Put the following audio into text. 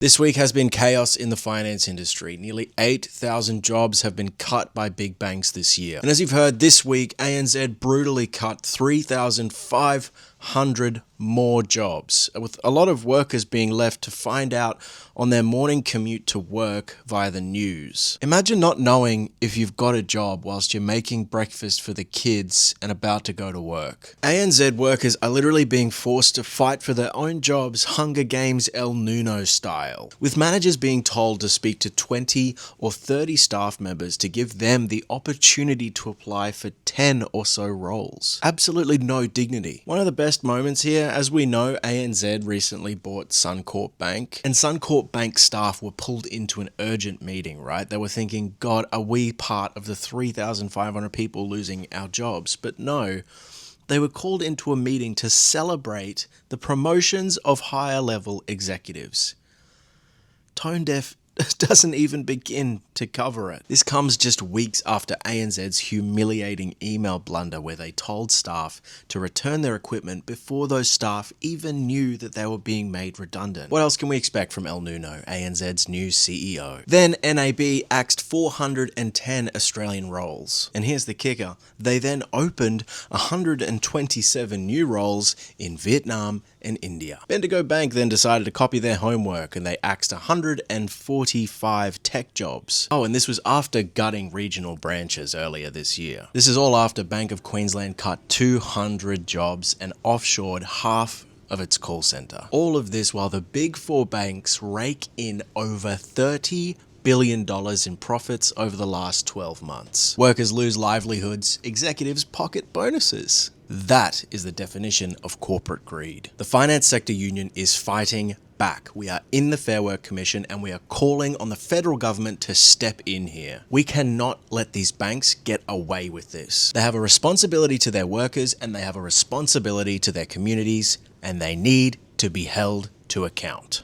This week has been chaos in the finance industry. Nearly 8,000 jobs have been cut by big banks this year. And as you've heard, this week, ANZ brutally cut 3,500 more jobs, with a lot of workers being left to find out on their morning commute to work via the news. Imagine not knowing if you've got a job whilst you're making breakfast for the kids and about to go to work. ANZ workers are literally being forced to fight for their own jobs Hunger Games El Nuno style, with managers being told to speak to 20 or 30 staff members to give them the opportunity to apply for 10 or so roles. Absolutely no dignity. One of the best moments here, as we know, ANZ recently bought Suncorp Bank, and Suncorp Bank staff were pulled into an urgent meeting, right? They were thinking, God, are we part of the 3,500 people losing our jobs? But no, they were called into a meeting to celebrate the promotions of higher level executives. Tone deaf doesn't even begin to cover it. This comes just weeks after ANZ's humiliating email blunder where they told staff to return their equipment before those staff even knew that they were being made redundant. What else can we expect from El Nuno, ANZ's new CEO? Then NAB axed 410 Australian roles. And here's the kicker. They then opened 127 new roles in Vietnam and India. Bendigo Bank then decided to copy their homework and they axed 145 tech jobs. Oh, and this was after gutting regional branches earlier this year. This is all after Bank of Queensland cut 200 jobs and offshored half of its call center. All of this while the big four banks rake in over $30 billion in profits over the last 12 months. Workers lose livelihoods, executives pocket bonuses. That is the definition of corporate greed. The finance sector union is fighting back. We are in the Fair Work Commission and we are calling on the federal government to step in here. We cannot let these banks get away with this. They have a responsibility to their workers and they have a responsibility to their communities, and they need to be held to account.